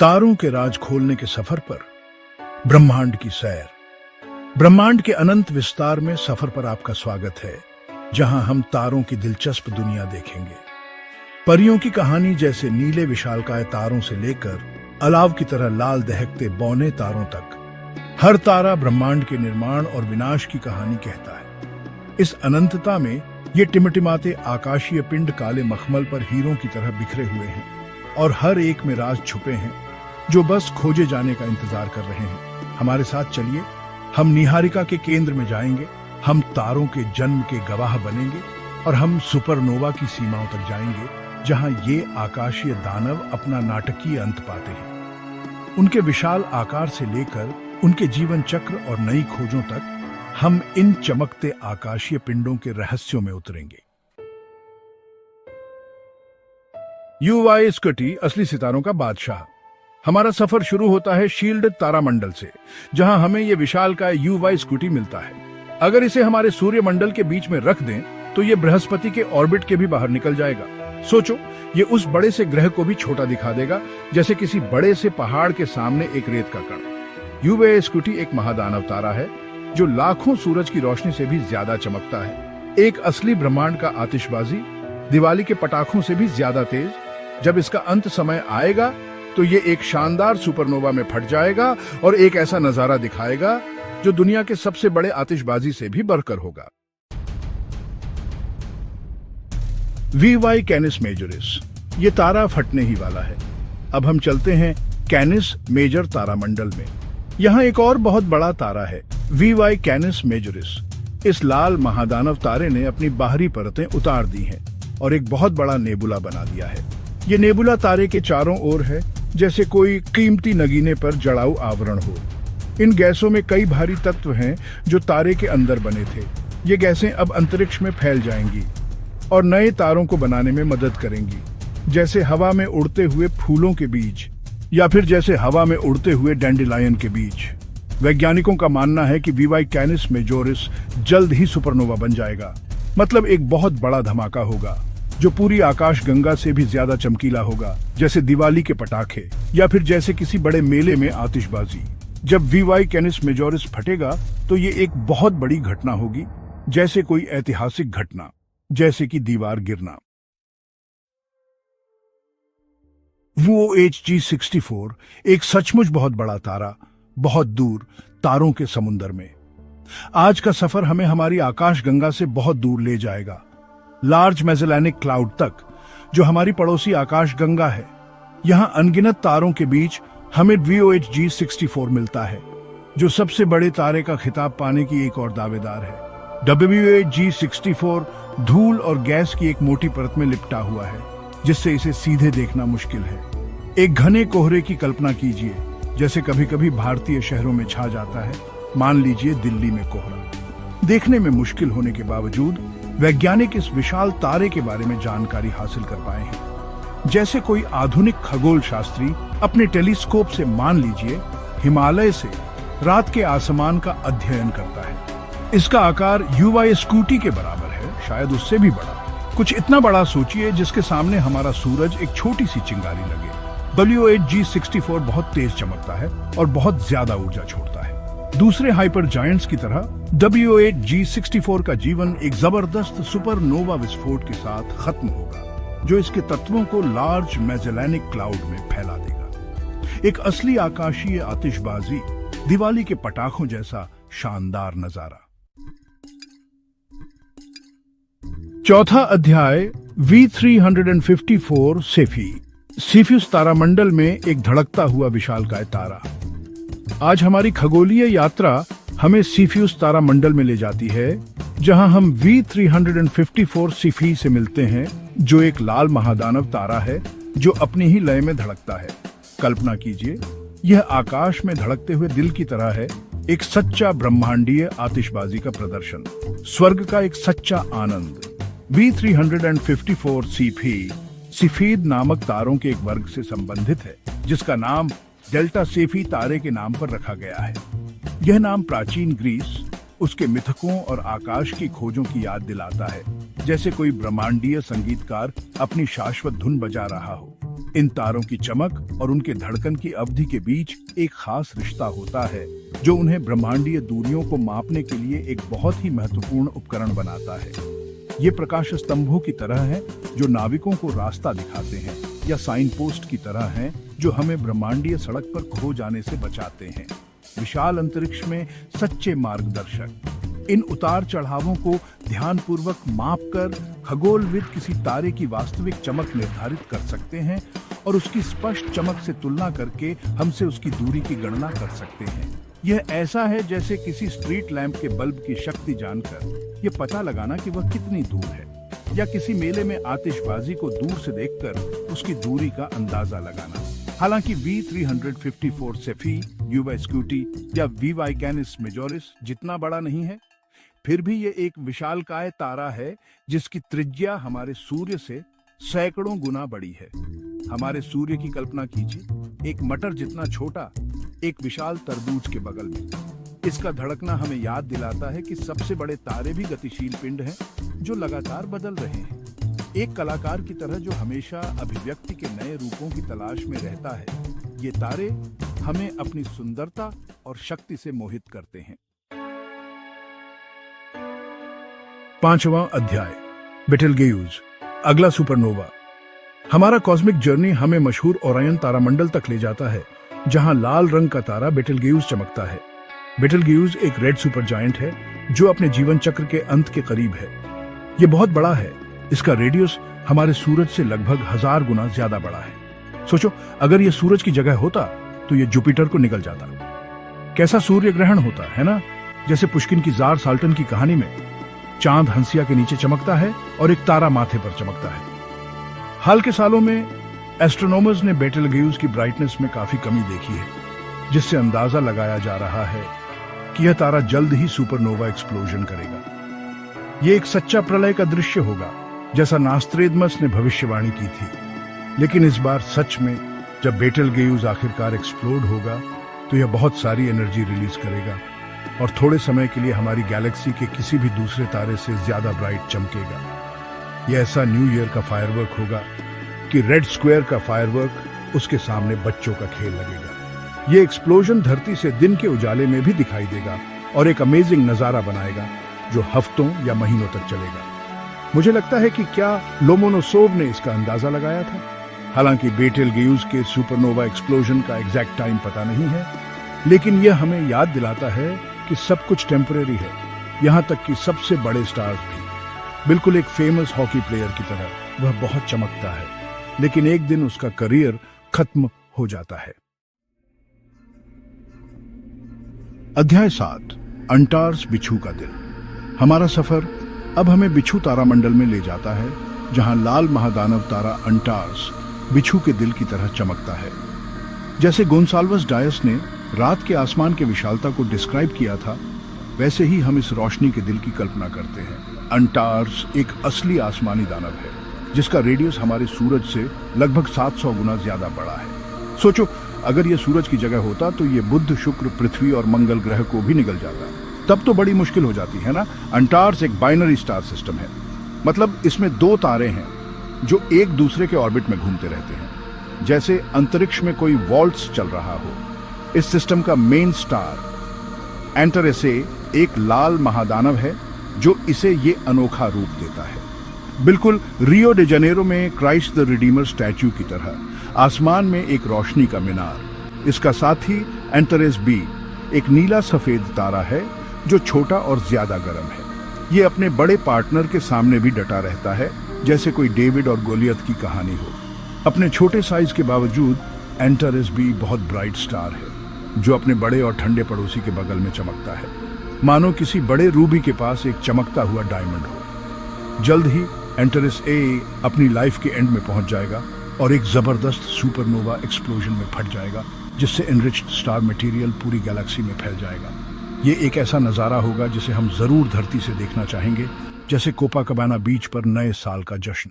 तारों के राज खोलने के सफर पर ब्रह्मांड की सैर। ब्रह्मांड के अनंत विस्तार में सफर पर आपका स्वागत है, जहां हम तारों की दिलचस्प दुनिया देखेंगे। परियों की कहानी जैसे नीले विशालकाय तारों से लेकर अलाव की तरह लाल दहकते बौने तारों तक, हर तारा ब्रह्मांड के निर्माण और विनाश की कहानी कहता है। इस अनंतता में ये टिमटिमाते आकाशीय पिंड काले मखमल पर हीरों की तरह बिखरे हुए हैं, और हर एक में राज छुपे हैं जो बस खोजे जाने का इंतजार कर रहे हैं। हमारे साथ चलिए, हम निहारिका के केंद्र में जाएंगे, हम तारों के जन्म के गवाह बनेंगे और हम सुपरनोवा की सीमाओं तक जाएंगे, जहां ये आकाशीय दानव अपना नाटकीय अंत पाते हैं। उनके विशाल आकार से लेकर उनके जीवन चक्र और नई खोजों तक हम इन चमकते आकाशीय पिंडों के रहस्यों में उतरेंगे। यूवाई स्कूटी असली सितारों का बादशाह। हमारा सफर शुरू होता है शील्ड तारामंडल से, जहां हमें यह विशालकाय यूवाई स्कूटी मिलता है। अगर इसे हमारे सूर्यमंडल के बीच में रख दें तो ये बृहस्पति के ऑर्बिट के भी बाहर निकल जाएगा। सोचो, ये उस बड़े से ग्रह को भी छोटा दिखा देगा, जैसे किसी बड़े से पहाड़ के सामने एक रेत का कण। यूवाई स्कूटी एक महादानव तारा है जो लाखों सूरज की रोशनी से भी ज्यादा चमकता है। एक असली ब्रह्मांड का आतिशबाजी, दिवाली के पटाखों से भी ज्यादा तेज। जब इसका अंत समय आएगा तो ये एक शानदार सुपरनोवा में फट जाएगा और एक ऐसा नजारा दिखाएगा जो दुनिया के सबसे बड़े आतिशबाजी से भी बढ़कर होगा। वीवाई कैनिस मेजोरिस, ये तारा फटने ही वाला है। अब हम चलते हैं कैनिस मेजर तारामंडल में। यहाँ एक और बहुत बड़ा तारा है, वीवाई कैनिस मेजोरिस। इस लाल महादानव तारे ने अपनी बाहरी परतें उतार दी हैं और एक बहुत बड़ा नेबुला बना दिया है। ये नेबुला तारे के चारों ओर है, जैसे कोई कीमती नगीने पर जड़ाऊ आवरण हो। इन गैसों में कई भारी तत्व हैं जो तारे के अंदर बने थे। ये गैसें अब अंतरिक्ष में फैल जाएंगी और नए तारों को बनाने में मदद करेंगी, जैसे हवा में उड़ते हुए फूलों के बीज, या फिर जैसे हवा में उड़ते हुए डैंडेलियन के बीज। वैज्ञानिकों का मानना है कि वीवाई कैनिस मेजोरिस जल्द ही सुपरनोवा बन जाएगा, मतलब एक बहुत बड़ा धमाका होगा जो पूरी आकाश गंगा से भी ज्यादा चमकीला होगा, जैसे दिवाली के पटाखे या फिर जैसे किसी बड़े मेले में आतिशबाजी। जब वीवाई कैनिस मेजोरिस फटेगा तो ये एक बहुत बड़ी घटना होगी, जैसे कोई ऐतिहासिक घटना, जैसे कि दीवार गिरना। WOHG64 एक सचमुच बहुत बड़ा तारा, बहुत दूर तारों के समुंदर में। आज का सफर हमें हमारी आकाश गंगा से बहुत दूर ले जाएगा, लार्ज मैजेलानिक क्लाउड तक, जो हमारी पड़ोसी आकाश गंगा है। यहाँ अनगिनत तारों के बीच हमें WOHG64 मिलता है, जो सबसे बड़े तारे का खिताब पाने की एक और दावेदार है। WOHG64 धूल और गैस की एक मोटी परत में लिपटा हुआ है, जिससे इसे सीधे देखना मुश्किल है। एक घने कोहरे की कल्पना कीजिए, जैसे कभी कभी भारतीय शहरों में छा जाता है। मान लीजिए दिल्ली में कोहरा। देखने में मुश्किल होने के बावजूद वैज्ञानिक इस विशाल तारे के बारे में जानकारी हासिल कर पाए हैं, जैसे कोई आधुनिक खगोल शास्त्री अपने टेलीस्कोप से, मान लीजिए, हिमालय से रात के आसमान का अध्ययन करता है। इसका आकार यूवाई स्कूटी के बराबर है, शायद उससे भी बड़ा। कुछ इतना बड़ा सोचिए जिसके सामने हमारा सूरज एक छोटी सी चिंगारी लगे। WOHG64 बहुत तेज चमकता है और बहुत ज्यादा ऊर्जा छोड़ता है। दूसरे हाइपर जायंट्स की तरह WOHG64 का जीवन एक जबरदस्त सुपरनोवा विस्फोट के साथ खत्म होगा, जो इसके तत्वों को लार्ज मैजेलानिक क्लाउड में फैला देगा। एक असली आकाशीय आतिशबाजी, दिवाली के पटाखों जैसा शानदार नजारा। चौथा अध्याय, V354 सेफी। सीफियुस तारामंडल में एक धड़कता हुआ विशालकाय तारा। आज हमारी खगोलीय यात्रा हमें सीफियुस तारामंडल में ले जाती है, जहां हम V354 सीफी से मिलते हैं, जो एक लाल महादानव तारा है जो अपनी ही लय में धड़कता है। कल्पना कीजिए, यह आकाश में धड़कते हुए दिल की तरह है, एक सच्चा ब्रह्मांडीय आतिशबाजी का प्रदर्शन, स्वर्ग का एक सच्चा आनंद। V354 सीफी सिफीद नामक तारों के एक वर्ग से संबंधित है, जिसका नाम डेल्टा सेफी तारे के नाम पर रखा गया है। यह नाम प्राचीन ग्रीस, उसके मिथकों और आकाश की खोजों की याद दिलाता है, जैसे कोई ब्रह्मांडीय संगीतकार अपनी शाश्वत धुन बजा रहा हो। इन तारों की चमक और उनके धड़कन की अवधि के बीच एक खास रिश्ता होता है जो उन्हें ब्रह्मांडीय दूरियों को मापने के लिए एक बहुत ही महत्वपूर्ण उपकरण बनाता है। ये प्रकाश स्तंभों की तरह हैं जो नाविकों को रास्ता दिखाते हैं, या साइन पोस्ट की तरह हैं जो हमें ब्रह्मांडीय सड़क पर खो जाने से बचाते हैं। विशाल अंतरिक्ष में सच्चे मार्गदर्शक इन उतार चढ़ावों को ध्यानपूर्वक मापकर खगोलविद किसी तारे की वास्तविक चमक निर्धारित कर सकते हैं और उसकी स्पष्ट चमक से तुलना करके हमसे उसकी दूरी की गणना कर सकते हैं। यह ऐसा है जैसे किसी स्ट्रीट लैंप के बल्ब की शक्ति जानकर यह पता लगाना कि वह कितनी दूर है, या किसी मेले में आतिशबाजी को दूर से देखकर उसकी दूरी का अंदाजा लगाना। हालांकि V354 सेफी, युवा स्कूटी या वीवाई कैनिस मेजोरिस जितना बड़ा नहीं है, फिर भी ये एक विशालकाय तारा है जिसकी त्रिज्या हमारे सूर्य से सैकड़ों गुना बड़ी है। हमारे सूर्य की कल्पना कीजिए, एक मटर जितना छोटा, एक विशाल तरबूज के बगल में। इसका धड़कना हमें याद दिलाता है कि सबसे बड़े तारे भी गतिशील पिंड हैं जो लगातार बदल रहे हैं। एक कलाकार की तरह जो हमेशा अभिव्यक्ति के नए रूपों की तलाश में रहता है, ये तारे हमें अपनी सुंदरता और शक्ति से मोहित करते हैं। 5वां अध्याय, बेटलगेयूज, अगला सुपरनोवा। हमारा कॉस्मिक जर्नी हमें मशहूर ओरायन तारामंडल तक ले जाता है, जहां लाल रंग का तारा बेटलगेयूज चमकता है। बेटलगेयूज एक रेड सुपर जायंट है जो अपने जीवन चक्र के अंत के करीब है। ये बहुत बड़ा है, इसका रेडियस हमारे सूरज से लगभग 1000 गुना ज्यादा बड़ा है। सोचो, अगर यह सूरज की जगह होता तो यह जुपिटर को निकल जाता। कैसा सूर्य ग्रहण होता है ना, जैसे पुष्किन की जार साल्टन की कहानी में चांद हंसिया के नीचे चमकता है और एक तारा माथे पर चमकता है। हाल के सालों में एस्ट्रोनॉमर्स ने बेटलगेयूज की ब्राइटनेस में काफी कमी देखी है, जिससे अंदाजा लगाया जा रहा है कि यह तारा जल्द ही सुपरनोवा एक्सप्लोजन करेगा। यह एक सच्चा प्रलय का दृश्य होगा, जैसा नास्त्रेदमस ने भविष्यवाणी की थी। लेकिन इस बार सच में जब बेटलगेयूज आखिरकार एक्सप्लोड होगा तो यह बहुत सारी एनर्जी रिलीज करेगा और थोड़े समय के लिए हमारी गैलेक्सी के किसी भी दूसरे तारे से ज्यादा ब्राइट चमकेगा। यह ऐसा न्यू ईयर का फायरवर्क होगा कि रेड स्क्वायर का फायरवर्क उसके सामने बच्चों का खेल लगेगा। यह एक्सप्लोजन धरती से दिन के उजाले में भी दिखाई देगा और एक अमेजिंग नजारा बनाएगा जो हफ्तों या महीनों तक चलेगा। मुझे लगता है कि क्या लोमोनोसोव ने इसका अंदाजा लगाया था। हालांकि बेटलगेयूज के सुपरनोवा एक्सप्लोजन का एग्जैक्ट टाइम पता नहीं है, लेकिन यह हमें याद दिलाता है कि सब कुछ टेम्परेरी है, यहां तक कि सबसे बड़े स्टार्स भी। बिल्कुल एक फेमस हॉकी प्लेयर की तरह वह बहुत चमकता है, लेकिन एक दिन उसका करियर खत्म हो जाता है। अध्याय 7, अंटार्स बिच्छू का दिल। हमारा सफर अब हमें बिच्छू तारामंडल में ले जाता है, जहां लाल महादानव तारा अंटार्स बिच्छू के दिल की तरह चमकता है। जैसे गोंसाल्वस डायस ने रात के आसमान के विशालता को डिस्क्राइब किया था, वैसे ही हम इस रोशनी के दिल की कल्पना करते हैं। अंटार्स एक असली आसमानी दानव है जिसका रेडियस हमारे सूरज से लगभग 700 गुना ज्यादा बड़ा है। सोचो, अगर यह सूरज की जगह होता तो यह बुध, शुक्र, पृथ्वी और मंगल ग्रह को भी निगल जाता। तब तो बड़ी मुश्किल हो जाती है ना। अंटार्स एक बाइनरी स्टार सिस्टम है, मतलब इसमें 2 तारे हैं जो एक दूसरे के ऑर्बिट में घूमते रहते हैं, जैसे अंतरिक्ष में कोई वॉल्ट्स चल रहा हो। इस सिस्टम का मेन स्टार एंटारेस ए एक लाल महादानव है जो इसे ये अनोखा रूप देता है। बिल्कुल रियो डे जनेरो में क्राइस्ट द रिडीमर स्टैच्यू की तरह आसमान में एक रोशनी का मीनार। इसका साथी एंटारेस बी एक नीला सफेद तारा है जो छोटा और ज्यादा गर्म है। ये अपने बड़े पार्टनर के सामने भी डटा रहता है, जैसे कोई डेविड और गोलियत की कहानी हो। अपने छोटे साइज के बावजूद एंटारेस बी बहुत ब्राइट स्टार है जो अपने बड़े और ठंडे पड़ोसी के बगल में चमकता है, मानो किसी बड़े रूबी के पास एक चमकता हुआ डायमंड हो। जल्द ही एंटारेस ए अपनी लाइफ के एंड में पहुंच जाएगा और एक जबरदस्त सुपरनोवा एक्सप्लोजन में फट जाएगा, जिससे एनरिच्ड स्टार मटेरियल पूरी गैलेक्सी में फैल जाएगा। ये एक ऐसा नजारा होगा जिसे हम जरूर धरती से देखना चाहेंगे, जैसे कोपाकबाना बीच पर नए साल का जश्न।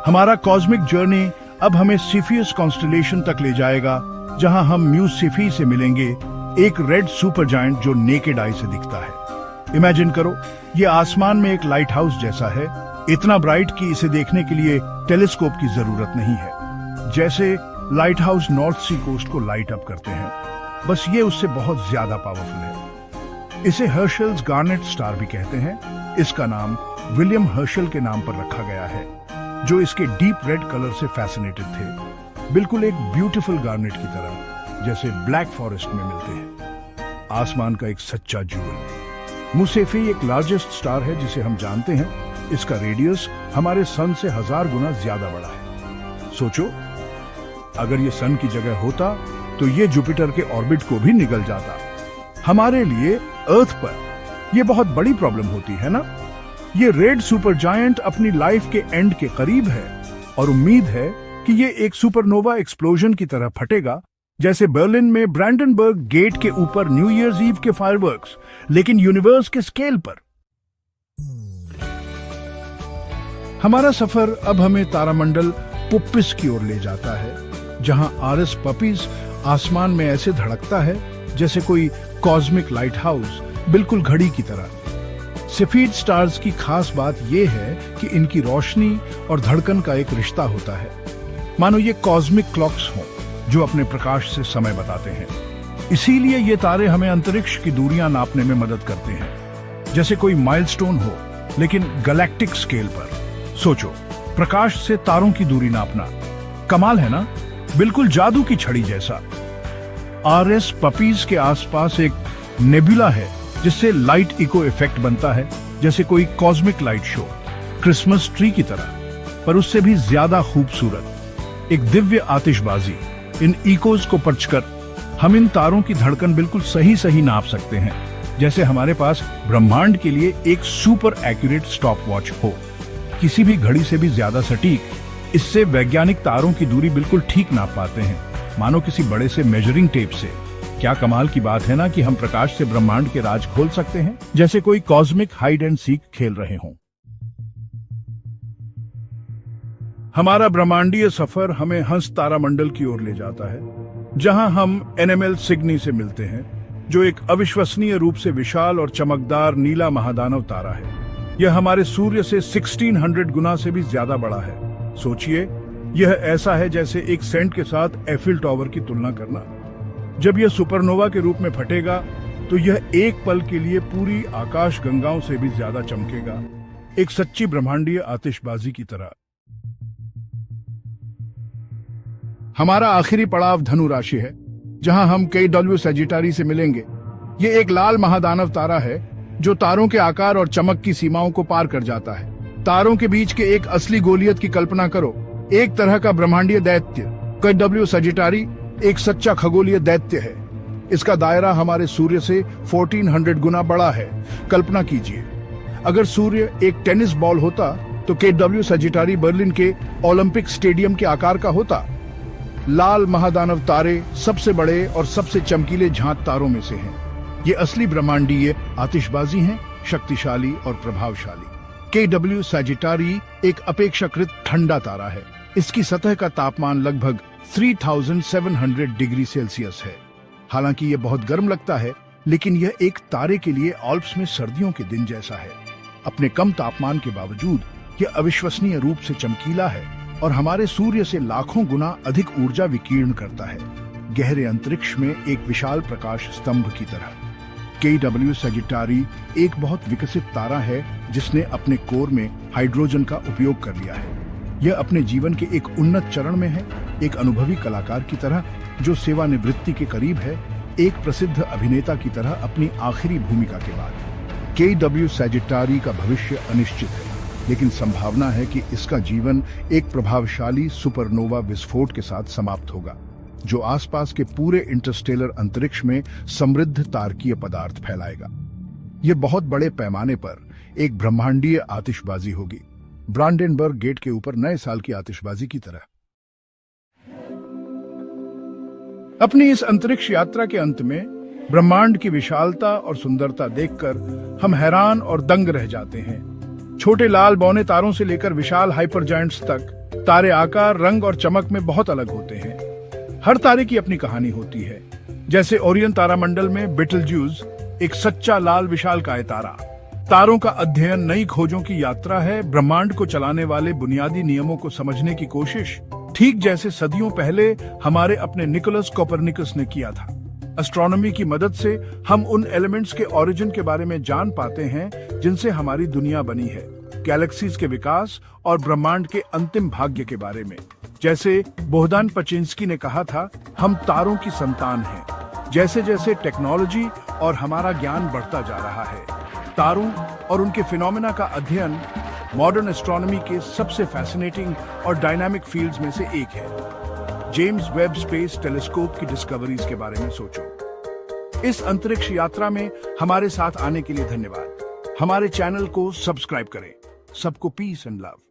हमारा कॉस्मिक जर्नी अब हमें सिफियस कॉन्स्टेलेशन तक ले जाएगा, जहां हम म्यू सिफी से मिलेंगे, एक रेड सुपर जायंट जो नेकेड आई से दिखता है। इमेजिन करो, ये आसमान में एक लाइट हाउस जैसा है इतना ब्राइट कि इसे देखने के लिए टेलीस्कोप की जरूरत नहीं है। जैसे लाइट हाउस नॉर्थ सी कोस्ट को लाइट अप करते हैं, बस ये उससे बहुत ज्यादा पावरफुल है। इसे हर्शल्स गार्नेट स्टार भी कहते हैं। इसका नाम विलियम हर्शल के नाम पर रखा गया है, जो इसके डीप रेड कलर से फैसिनेटेड थे, बिल्कुल एक ब्यूटीफुल गार्नेट की तरह, जैसे ब्लैक फॉरेस्ट में मिलते हैं। आसमान का एक सच्चा जूल। मुसेफी एक लार्जेस्ट स्टार है जिसे हम जानते हैं। इसका रेडियस हमारे सन से 1000 गुना ज्यादा बड़ा है। सोचो, अगर ये सन की जगह होता तो ये जुपिटर के ऑर्बिट को भी निगल जाता। हमारे लिए अर्थ पर यह बहुत बड़ी प्रॉब्लम होती है ना। ये रेड सुपर जायंट अपनी लाइफ के एंड के करीब है और उम्मीद है कि ये एक सुपरनोवा एक्सप्लोजन की तरह फटेगा, जैसे बर्लिन में ब्रांडनबर्ग गेट के ऊपर न्यू ईयर्स ईव के फायरवर्क्स, लेकिन यूनिवर्स के स्केल पर। हमारा सफर अब हमें तारामंडल पुप्पिस की ओर ले जाता है, जहां आरएस पपीज आसमान में ऐसे धड़कता है जैसे कोई कॉस्मिक लाइट हाउस, बिल्कुल घड़ी की तरह। सफेद स्टार्स की खास बात यह है कि इनकी रोशनी और धड़कन का एक रिश्ता होता है, मानो ये कॉस्मिक क्लॉक्स हों जो अपने प्रकाश से समय बताते हैं। इसीलिए ये तारे हमें अंतरिक्ष की दूरियां नापने में मदद करते हैं, जैसे कोई माइलस्टोन हो, लेकिन गैलेक्टिक स्केल पर। सोचो, प्रकाश से तारों की दूरी नापना, कमाल है ना, बिल्कुल जादू की छड़ी जैसा। आरएस पपीज के आसपास एक नेबुला है जिससे लाइट इको इफेक्ट बनता है, जैसे कोई cosmic light show, Christmas tree की तरह, पर उससे भी ज्यादा खूबसूरत। एक दिव्य आतिशबाजी। इन इकोज को परखकर हम इन तारों की धड़कन बिल्कुल सही नाप सकते हैं, जैसे हमारे पास ब्रह्मांड के लिए एक सुपर एक्यूरेट स्टॉप वॉच हो, किसी भी घड़ी से भी ज्यादा सटीक। इससे वैज्ञानिक तारों की दूरी बिल्कुल ठीक नाप पाते हैं, मानो किसी बड़े से मेजरिंग टेप से। क्या कमाल की बात है ना कि हम प्रकाश से ब्रह्मांड के राज खोल सकते हैं, जैसे कोई कॉस्मिक हाइड एंड सीक खेल रहे हों। हमारा ब्रह्मांडीय सफर हमें हंस तारामंडल की ओर ले जाता है, जहां हम एनएमएल सिग्नी से मिलते हैं, जो एक अविश्वसनीय रूप से विशाल और चमकदार नीला महादानव तारा है। यह हमारे सूर्य से 1600 गुना से भी ज्यादा बड़ा है। सोचिए, यह ऐसा है जैसे एक सेंट के साथ एफिल टावर की तुलना करना। जब यह सुपरनोवा के रूप में फटेगा तो यह एक पल के लिए पूरी आकाश गंगाओं से भी ज्यादा चमकेगा, एक सच्ची ब्रह्मांडीय आतिशबाजी की तरह। हमारा आखिरी पड़ाव धनु राशि है, जहां हम KW सजिटारी से मिलेंगे। ये एक लाल महादानव तारा है जो तारों के आकार और चमक की सीमाओं को पार कर जाता है। तारों के बीच के एक असली गोलियत की कल्पना करो, एक तरह का ब्रह्मांडीय दैत्य। KW सजिटारी एक सच्चा खगोलीय दैत्य है। इसका दायरा हमारे सूर्य से 1400 गुना बड़ा है। कल्पना कीजिए, अगर सूर्य एक टेनिस बॉल होता तो KW सजिटारी बर्लिन के ओलंपिक स्टेडियम के आकार का होता। लाल महादानव तारे सबसे बड़े और सबसे चमकीले झांत तारों में से हैं। ये असली ब्रह्मांडीय आतिशबाजी हैं, शक्तिशाली और प्रभावशाली। KW सजिटारी एक अपेक्षाकृत ठंडा तारा है। इसकी सतह का तापमान लगभग 3700 डिग्री सेल्सियस है। हालांकि यह बहुत गर्म लगता है, लेकिन यह एक तारे के लिए आल्प्स में सर्दियों के दिन जैसा है। अपने कम तापमान के बावजूद यह अविश्वसनीय रूप से चमकीला है और हमारे सूर्य से लाखों गुना अधिक ऊर्जा विकीर्ण करता है, गहरे अंतरिक्ष में एक विशाल प्रकाश स्तंभ की तरह। KW सजिटारी एक बहुत विकसित तारा है जिसने अपने कोर में हाइड्रोजन का उपयोग कर लिया है। यह अपने जीवन के एक उन्नत चरण में है, एक अनुभवी कलाकार की तरह जो सेवानिवृत्ति के करीब है, एक प्रसिद्ध अभिनेता की तरह अपनी आखिरी भूमिका के बाद। KW सजिटारी का भविष्य अनिश्चित है, लेकिन संभावना है कि इसका जीवन एक प्रभावशाली सुपरनोवा विस्फोट के साथ समाप्त होगा, जो आसपास के पूरे इंटरस्टेलर अंतरिक्ष में समृद्ध तारकीय पदार्थ फैलाएगा। यह बहुत बड़े पैमाने पर एक ब्रह्मांडीय आतिशबाजी होगी, ब्रांडेनबर्ग गेट के ऊपर नए साल की आतिशबाजी की तरह। अपनी इस अंतरिक्ष यात्रा के अंत में ब्रह्मांड की विशालता और सुंदरता देखकर हम हैरान और दंग रह जाते हैं। छोटे लाल बौने तारों से लेकर विशाल हाइपर जायंट्स तक, तारे आकार, रंग और चमक में बहुत अलग होते हैं। हर तारे की अपनी कहानी होती है, जैसे ओरियन तारामंडल में बीटलज्यूस एक सच्चा लाल विशालकाय तारा, तारों का अध्ययन नई खोजों की यात्रा है, ब्रह्मांड को चलाने वाले बुनियादी नियमों को समझने की कोशिश, ठीक जैसे सदियों पहले हमारे अपने निकोलस कोपरनिकस ने किया था। एस्ट्रोनॉमी की मदद से हम उन एलिमेंट्स के ओरिजिन के बारे में जान पाते हैं जिनसे हमारी दुनिया बनी है, गैलेक्सीज के विकास और ब्रह्मांड के अंतिम भाग्य के बारे में। जैसे बोहदान पचिंस्की ने कहा था, हम तारों की संतान हैं। जैसे जैसे टेक्नोलॉजी और हमारा ज्ञान बढ़ता जा रहा है, तारों और उनके फिनोमेना का अध्ययन मॉडर्न एस्ट्रोनॉमी के सबसे फैसिनेटिंग और डायनामिक फील्ड्स में से एक है। जेम्स वेब स्पेस टेलीस्कोप की डिस्कवरीज के बारे में सोचो। इस अंतरिक्ष यात्रा में हमारे साथ आने के लिए धन्यवाद। हमारे चैनल को सब्सक्राइब करें। सबको पीस एंड लव।